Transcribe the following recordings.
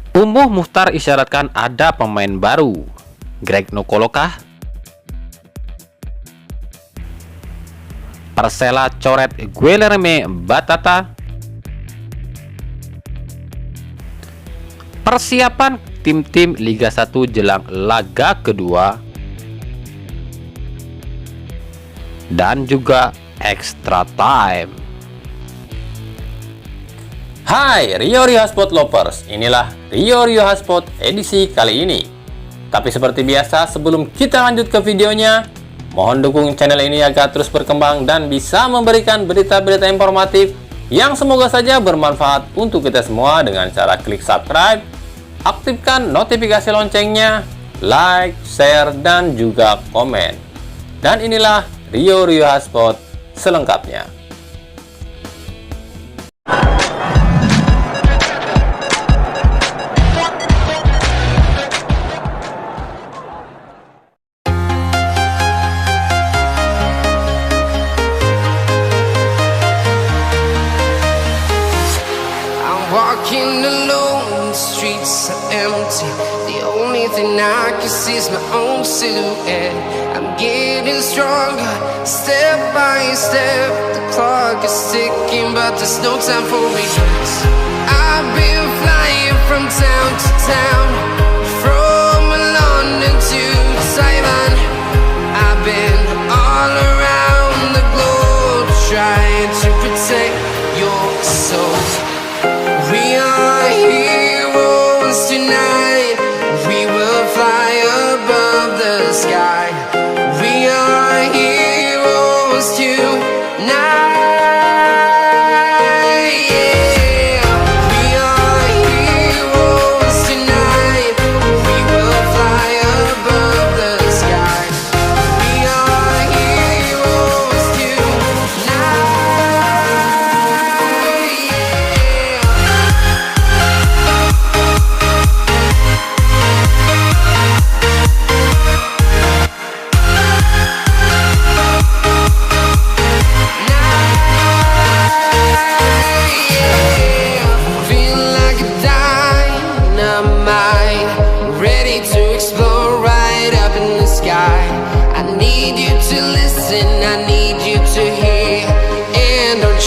Umuh Muchtar isyaratkan ada pemain baru. Greg Nokolo kah? Persela coret Guilherme Batata. Persiapan tim-tim Liga 1 jelang laga kedua. Dan juga extra time. Hai Rio Hotspot Lovers, inilah Rio Hotspot edisi kali ini. Tapi seperti biasa, sebelum kita lanjut ke videonya, mohon dukung channel ini agar terus berkembang dan bisa memberikan berita-berita informatif yang semoga saja bermanfaat untuk kita semua dengan cara klik subscribe, aktifkan notifikasi loncengnya, like, share, dan juga komen. Dan inilah Rio Hotspot selengkapnya. Walking alone, the streets are empty. The only thing I can see is my own silhouette. I'm getting stronger, step by step. The clock is ticking, but there's no time for regrets. I've been flying from town to town, from London to Taiwan. I've been all around the globe, trying to protect your soul. We are heroes tonight. We will fly above the sky. We are heroes tonight. Yeah. We are heroes tonight. We will fly above the sky. We are heroes tonight.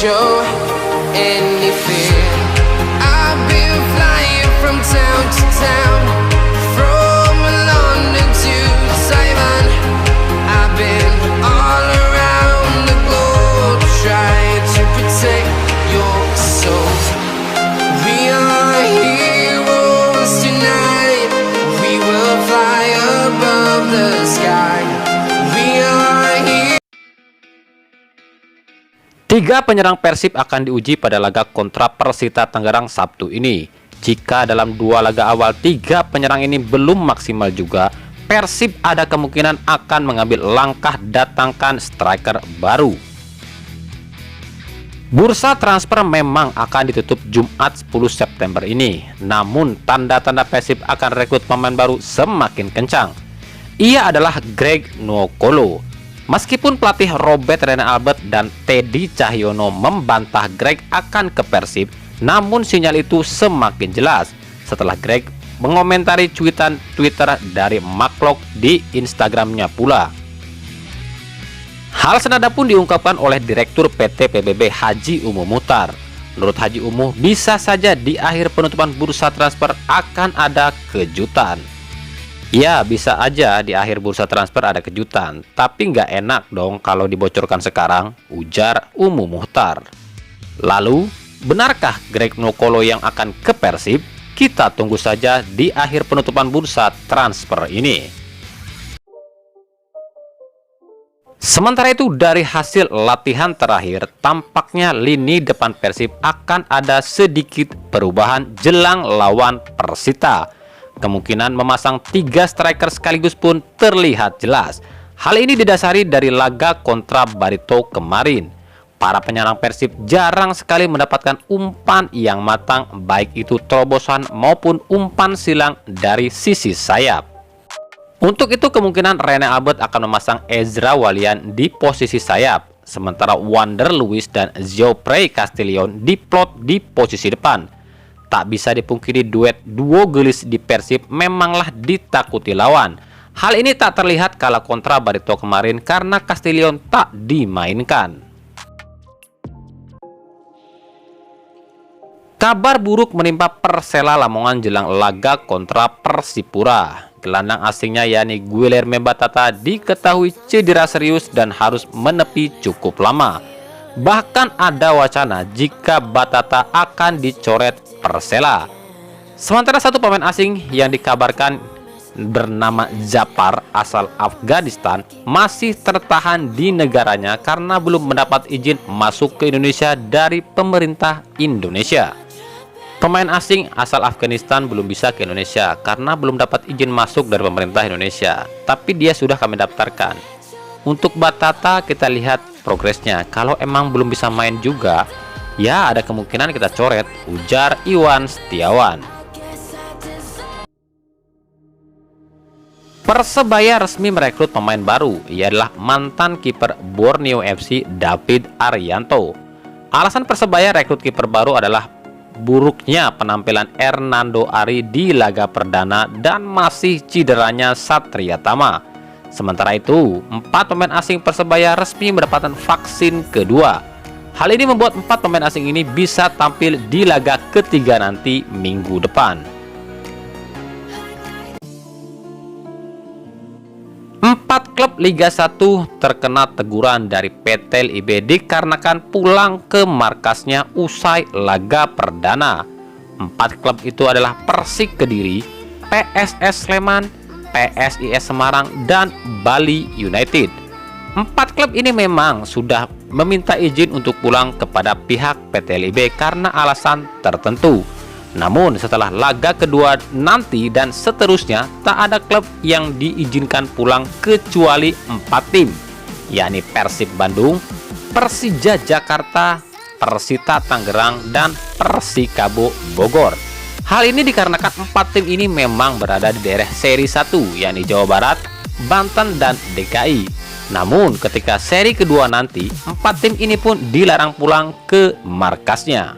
Show any fear. I've been flying from town to town, from London to Taiwan. I've been all around the globe, trying to protect your soul. We are heroes tonight. We will fly above the sky. We are heroes. 3 penyerang Persib akan diuji pada laga kontra Persita Tangerang Sabtu ini. Jika dalam 2 laga awal 3 penyerang ini belum maksimal juga, Persib ada kemungkinan akan mengambil langkah datangkan striker baru. Bursa transfer memang akan ditutup Jumat 10 September ini. Namun tanda-tanda Persib akan rekrut pemain baru semakin kencang. Ia adalah Greg Nokolo. Meskipun pelatih Robert Rene Albert dan Teddy Cahyono membantah Greg akan ke Persib, namun sinyal itu semakin jelas setelah Greg mengomentari cuitan Twitter dari Maklok di Instagramnya pula. Hal senada pun diungkapkan oleh Direktur PT PBB Haji Umuh Muchtar. Menurut Haji Umuh, bisa saja di akhir penutupan bursa transfer akan ada kejutan. Ya, bisa aja di akhir bursa transfer ada kejutan, tapi nggak enak dong kalau dibocorkan sekarang, ujar Umuh Muchtar. Lalu, benarkah Greg Nokolo yang akan ke Persib? Kita tunggu saja di akhir penutupan bursa transfer ini. Sementara itu, dari hasil latihan terakhir, tampaknya lini depan Persib akan ada sedikit perubahan jelang lawan Persita. Kemungkinan memasang 3 striker sekaligus pun terlihat jelas. Hal ini didasari dari laga kontra Barito kemarin. Para penyerang Persib jarang sekali mendapatkan umpan yang matang, baik itu terobosan maupun umpan silang dari sisi sayap. Untuk itu kemungkinan Rene Albert akan memasang Ezra Walian di posisi sayap, sementara Wander Luiz dan Geoffrey Castillon diplot di posisi depan. Tak bisa dipungkiri duet duo gelis di Persib memanglah ditakuti lawan. Hal ini tak terlihat kala kontra Barito kemarin karena Castillion tak dimainkan. Kabar buruk menimpa Persela Lamongan jelang laga kontra Persipura. Gelandang asingnya yakni Guilherme Batata diketahui cedera serius dan harus menepi cukup lama. Bahkan ada wacana jika Batata akan dicoret Persela. Sementara satu pemain asing yang dikabarkan bernama Japar asal Afghanistan masih tertahan di negaranya karena belum mendapat izin masuk ke Indonesia dari pemerintah Indonesia. Pemain asing asal Afghanistan belum bisa ke Indonesia karena belum dapat izin masuk dari pemerintah Indonesia, tapi dia sudah kami daftarkan. Untuk Batata kita lihat progresnya, kalau emang belum bisa main juga, ya ada kemungkinan kita coret, ujar Iwan Setiawan. Persebaya resmi merekrut pemain baru, ia adalah mantan kiper Borneo FC David Arianto. Alasan Persebaya rekrut kiper baru adalah buruknya penampilan Hernando Ari di laga perdana dan masih cederanya Satria Tama. Sementara itu, 4 pemain asing Persebaya resmi mendapatkan vaksin kedua. Hal ini membuat 4 pemain asing ini bisa tampil di laga ketiga nanti minggu depan. 4 klub Liga 1 terkena teguran dari PT LIB dikarenakan pulang ke markasnya usai laga perdana. 4 klub itu adalah Persik Kediri, PSS Sleman, PSIS Semarang, dan Bali United. 4 klub ini memang sudah meminta izin untuk pulang kepada pihak PT LIB karena alasan tertentu. Namun setelah laga kedua nanti dan seterusnya tak ada klub yang diizinkan pulang kecuali 4 tim, yakni Persib Bandung, Persija Jakarta, Persita Tangerang, dan Persikabo Bogor. Hal ini dikarenakan 4 tim ini memang berada di daerah seri 1, yakni Jawa Barat, Banten, dan DKI. Namun ketika seri kedua nanti, 4 tim ini pun dilarang pulang ke markasnya.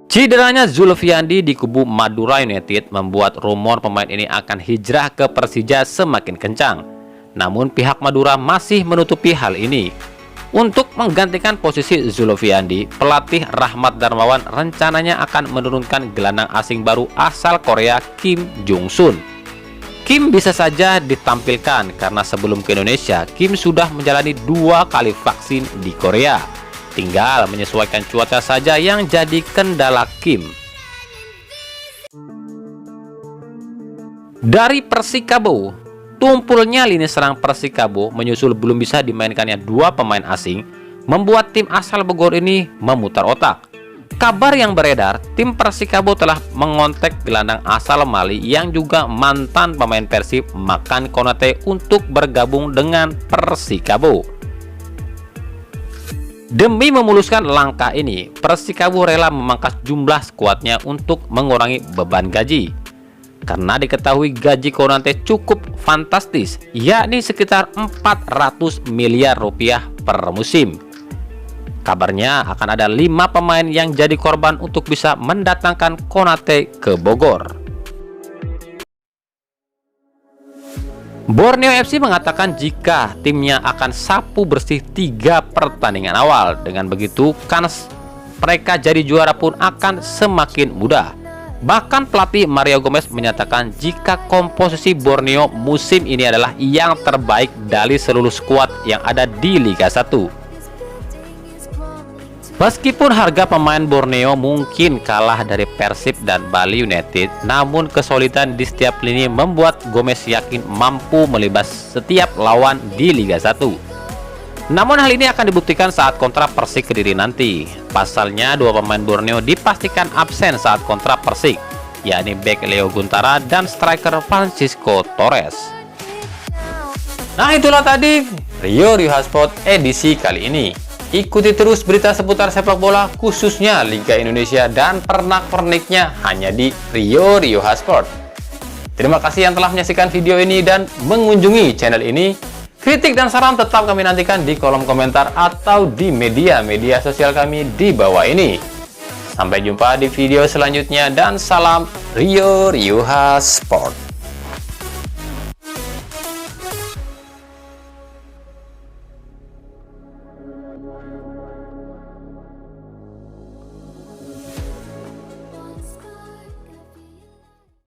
Cederanya Zulfiandi di kubu Madura United membuat rumor pemain ini akan hijrah ke Persija semakin kencang. Namun pihak Madura masih menutupi hal ini. Untuk menggantikan posisi Zulfiandi, pelatih Rahmat Darmawan rencananya akan menurunkan gelandang asing baru asal Korea Kim Jung-sun. Kim bisa saja ditampilkan karena sebelum ke Indonesia, Kim sudah menjalani 2 kali vaksin di Korea. Tinggal menyesuaikan cuaca saja yang jadi kendala Kim. Dari Persikabo, tumpulnya lini serang Persikabo menyusul belum bisa dimainkannya 2 pemain asing, membuat tim asal Bogor ini memutar otak. Kabar yang beredar, tim Persikabo telah mengontak gelandang asal Mali yang juga mantan pemain Persib Makan Konate untuk bergabung dengan Persikabo. Demi memuluskan langkah ini, Persikabo rela memangkas jumlah skuadnya untuk mengurangi beban gaji. Karena diketahui gaji Konate cukup fantastis, yakni sekitar 400 miliar rupiah per musim. Kabarnya akan ada 5 pemain yang jadi korban untuk bisa mendatangkan Konate ke Bogor. Borneo FC mengatakan jika timnya akan sapu bersih 3 pertandingan awal. Dengan begitu, kans mereka jadi juara pun akan semakin mudah. Bahkan pelatih Mario Gomez menyatakan jika komposisi Borneo musim ini adalah yang terbaik dari seluruh skuad yang ada di Liga 1. Meskipun harga pemain Borneo mungkin kalah dari Persib dan Bali United, namun kesulitan di setiap lini membuat Gomez yakin mampu melibas setiap lawan di Liga 1. Namun hal ini akan dibuktikan saat kontrak Persik Kediri nanti. Pasalnya 2 pemain Borneo dipastikan absen saat kontrak Persik, yakni bek Leo Guntara dan striker Francisco Torres. Nah, itulah tadi Rio Sport edisi kali ini. Ikuti terus berita seputar sepak bola khususnya Liga Indonesia dan pernak-perniknya hanya di Rio Sport. Terima kasih yang telah menyaksikan video ini dan mengunjungi channel ini. Kritik dan saran tetap kami nantikan di kolom komentar atau di media sosial kami di bawah ini. Sampai jumpa di video selanjutnya dan salam Rio Ryuha Sport.